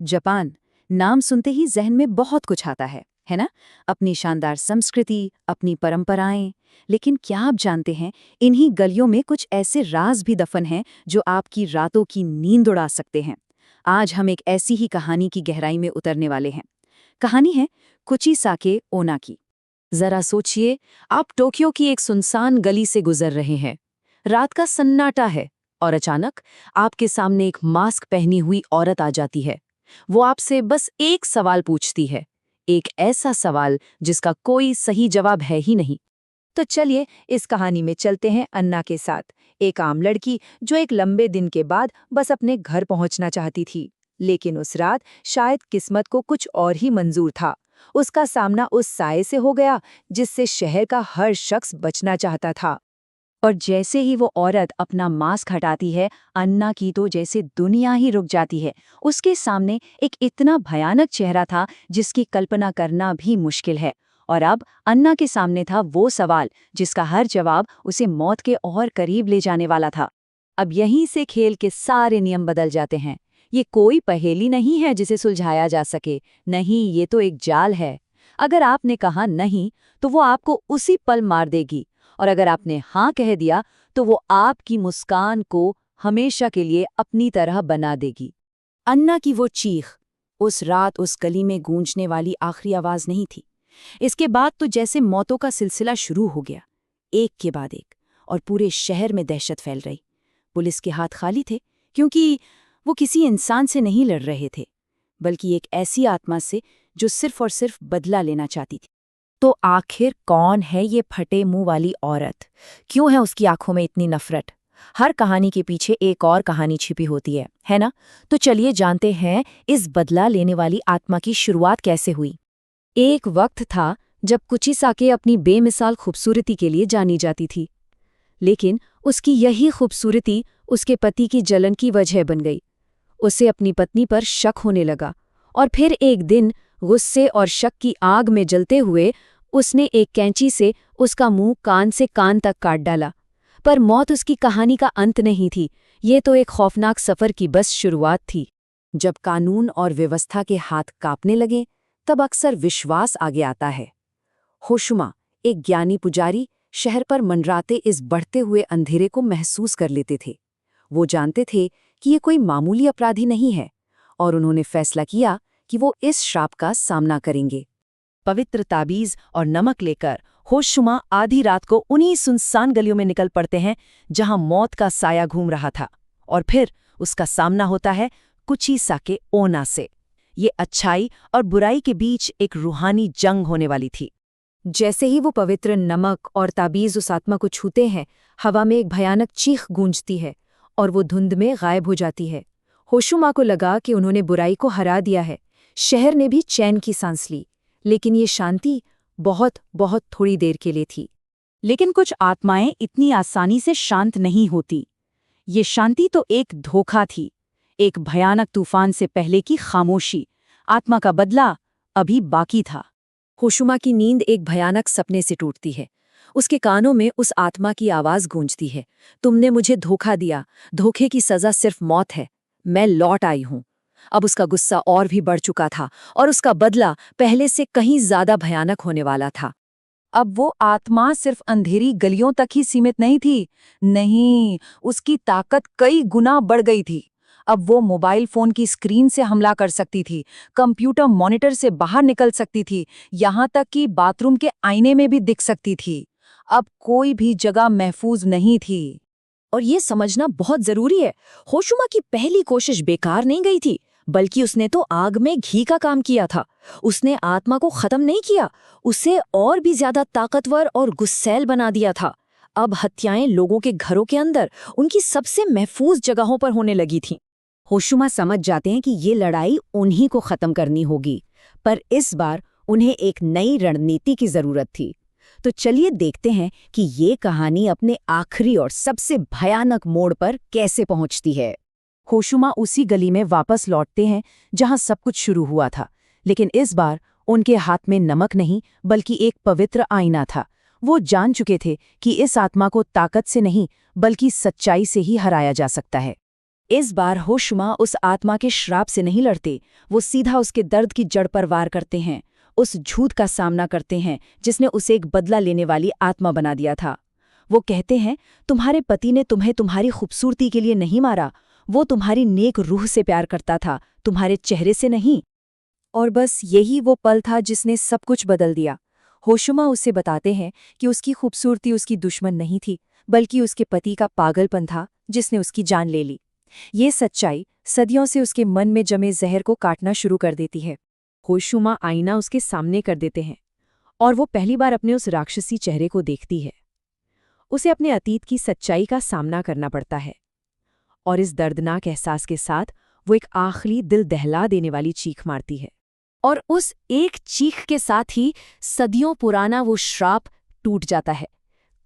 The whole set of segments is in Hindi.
जापान, नाम सुनते ही जहन में बहुत कुछ आता है ना? अपनी शानदार संस्कृति, अपनी परंपराएं। लेकिन क्या आप जानते हैं, इन्हीं गलियों में कुछ ऐसे राज भी दफन हैं जो आपकी रातों की नींद उड़ा सकते हैं। आज हम एक ऐसी ही कहानी की गहराई में उतरने वाले हैं। कहानी है कुचिसाके ओना की। जरा सोचिए, आप टोक्यो की एक सुनसान गली से गुजर रहे हैं। रात का सन्नाटा है और अचानक आपके सामने एक मास्क पहनी हुई औरत आ जाती है। वो आपसे बस एक सवाल पूछती है, एक ऐसा सवाल जिसका कोई सही जवाब है ही नहीं। तो चलिए इस कहानी में चलते हैं अन्ना के साथ, एक आम लड़की जो एक लंबे दिन के बाद बस अपने घर पहुंचना चाहती थी। लेकिन उस रात शायद किस्मत को कुछ और ही मंजूर था। उसका सामना उस साये से हो गया जिससे शहर का हर शख्स बचना चाहता था। और जैसे ही वो औरत अपना मास्क हटाती है, अन्ना की तो जैसे दुनिया ही रुक जाती है। उसके सामने एक इतना भयानक चेहरा था जिसकी कल्पना करना भी मुश्किल है। और अब अन्ना के सामने था वो सवाल जिसका हर जवाब उसे मौत के और करीब ले जाने वाला था। अब यहीं से खेल के सारे नियम बदल जाते हैं। ये कोई पहेली नहीं है जिसे सुलझाया जा सके। नहीं, ये तो एक जाल है। अगर आपने कहा नहीं, तो वो आपको उसी पल मार देगी। और अगर आपने हाँ कह दिया, तो वो आपकी मुस्कान को हमेशा के लिए अपनी तरह बना देगी। अन्ना की वो चीख उस रात उस गली में गूंजने वाली आखिरी आवाज नहीं थी। इसके बाद तो जैसे मौतों का सिलसिला शुरू हो गया, एक के बाद एक, और पूरे शहर में दहशत फैल रही। पुलिस के हाथ खाली थे, क्योंकि वो किसी इंसान से नहीं लड़ रहे थे, बल्कि एक ऐसी आत्मा से जो सिर्फ और सिर्फ बदला लेना चाहती थी। तो आखिर कौन है ये फटे मुंह वाली औरत? क्यों है उसकी आंखों में इतनी नफरत? हर कहानी के पीछे एक और कहानी छिपी होती है ना? तो चलिए जानते हैं इस बदला लेने वाली आत्मा की शुरुआत कैसे हुई। एक वक्त था जब कुचिसाके अपनी बेमिसाल खूबसूरती के लिए जानी जाती थी। लेकिन उसकी यही खूबसूरती उसके पति की जलन की वजह बन गई। उसे अपनी पत्नी पर शक होने लगा, और फिर एक दिन गुस्से और शक की आग में जलते हुए उसने एक कैंची से उसका मुंह कान से कान तक काट डाला। पर मौत उसकी कहानी का अंत नहीं थी, ये तो एक खौफनाक सफर की बस शुरुआत थी। जब कानून और व्यवस्था के हाथ कांपने लगे, तब अक्सर विश्वास आगे आता है। होशुमा, एक ज्ञानी पुजारी, शहर पर मंडराते इस बढ़ते हुए अंधेरे को महसूस कर लेते थे। वो जानते थे कि ये कोई मामूली अपराधी नहीं है, और उन्होंने फैसला किया कि वो इस श्राप का सामना करेंगे। पवित्र ताबीज और नमक लेकर होशुमा आधी रात को उन्हीं सुनसान गलियों में निकल पड़ते हैं जहां मौत का साया घूम रहा था। और फिर उसका सामना होता है कुचिसाके ओना से। ये अच्छाई और बुराई के बीच एक रूहानी जंग होने वाली थी। जैसे ही वो पवित्र नमक और ताबीज उस आत्मा को छूते हैं, हवा में एक भयानक चीख गूंजती है और वो धुंध में गायब हो जाती है। होशुमा को लगा कि उन्होंने बुराई को हरा दिया है। शहर ने भी चैन की सांस ली, लेकिन ये शांति बहुत बहुत थोड़ी देर के लिए थी। लेकिन कुछ आत्माएं इतनी आसानी से शांत नहीं होती। ये शांति तो एक धोखा थी, एक भयानक तूफान से पहले की खामोशी। आत्मा का बदला अभी बाकी था। होशुमा की नींद एक भयानक सपने से टूटती है। उसके कानों में उस आत्मा की आवाज गूंजती है, तुमने मुझे धोखा दिया, धोखे की सजा सिर्फ मौत है, मैं लौट आई हूं। अब उसका गुस्सा और भी बढ़ चुका था, और उसका बदला पहले से कहीं ज्यादा भयानक होने वाला था। अब वो आत्मा सिर्फ अंधेरी गलियों तक ही सीमित नहीं थी। नहीं, उसकी ताकत कई गुना बढ़ गई थी। अब वो मोबाइल फोन की स्क्रीन से हमला कर सकती थी, कंप्यूटर मॉनिटर से बाहर निकल सकती थी, यहाँ तक कि बाथरूम के आईने में भी दिख सकती थी। अब कोई भी जगह महफूज नहीं थी। और ये समझना बहुत जरूरी है, होशुमा की पहली कोशिश बेकार नहीं गई थी, बल्कि उसने तो आग में घी का काम किया था। उसने आत्मा को खत्म नहीं किया, उसे और भी ज्यादा ताकतवर और गुस्सैल बना दिया था। अब हत्याएं लोगों के घरों के अंदर, उनकी सबसे महफूज जगहों पर होने लगी थीं। होशुमा समझ जाते हैं कि ये लड़ाई उन्हीं को खत्म करनी होगी, पर इस बार उन्हें एक नई रणनीति की जरूरत थी। तो चलिए देखते हैं कि ये कहानी अपने आखिरी और सबसे भयानक मोड़ पर कैसे पहुंचती है। होशुमा उसी गली में वापस लौटते हैं जहां सब कुछ शुरू हुआ था, लेकिन इस बार उनके हाथ में नमक नहीं बल्कि एक पवित्र आईना था। वो जान चुके थे कि इस आत्मा को ताकत से नहीं बल्कि सच्चाई से ही हराया जा सकता है। इस बार होशुमा उस आत्मा के श्राप से नहीं लड़ते, वो सीधा उसके दर्द की जड़ पर वार करते हैं, उस झूठ का सामना करते हैं जिसने उसे एक बदला लेने वाली आत्मा बना दिया था। वो कहते हैं, तुम्हारे पति ने तुम्हें तुम्हारी खूबसूरती के लिए नहीं मारा, वो तुम्हारी नेक रूह से प्यार करता था, तुम्हारे चेहरे से नहीं। और बस यही वो पल था जिसने सब कुछ बदल दिया। होशुमा उसे बताते हैं कि उसकी खूबसूरती उसकी दुश्मन नहीं थी, बल्कि उसके पति का पागलपन था जिसने उसकी जान ले ली। ये सच्चाई सदियों से उसके मन में जमे जहर को काटना शुरू कर देती है। होशुमा आईना उसके सामने कर देते हैं और वो पहली बार अपने उस राक्षसी चेहरे को देखती है। उसे अपने अतीत की सच्चाई का सामना करना पड़ता है और इस दर्दनाक एहसास के साथ वो एक आखिरी दिल दहला देने वाली चीख मारती है। और उस एक चीख के साथ ही सदियों पुराना वो श्राप टूट जाता है।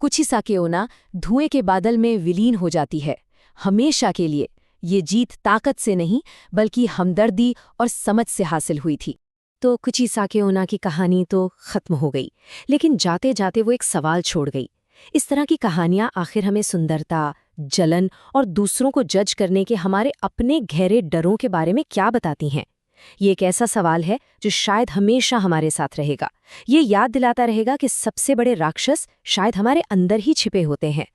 कुचिसा के ओना धुएं के बादल में विलीन हो जाती है, हमेशा के लिए। ये जीत ताकत से नहीं बल्कि हमदर्दी और समझ से हासिल हुई थी। तो कुचिसा के ओना की कहानी तो खत्म हो गई, लेकिन जाते जाते वो एक सवाल छोड़ गई। इस तरह की कहानियां आखिर हमें सुंदरता, जलन और दूसरों को जज करने के हमारे अपने गहरे डरों के बारे में क्या बताती हैं? ये एक ऐसा सवाल है जो शायद हमेशा हमारे साथ रहेगा। ये याद दिलाता रहेगा कि सबसे बड़े राक्षस शायद हमारे अंदर ही छिपे होते हैं।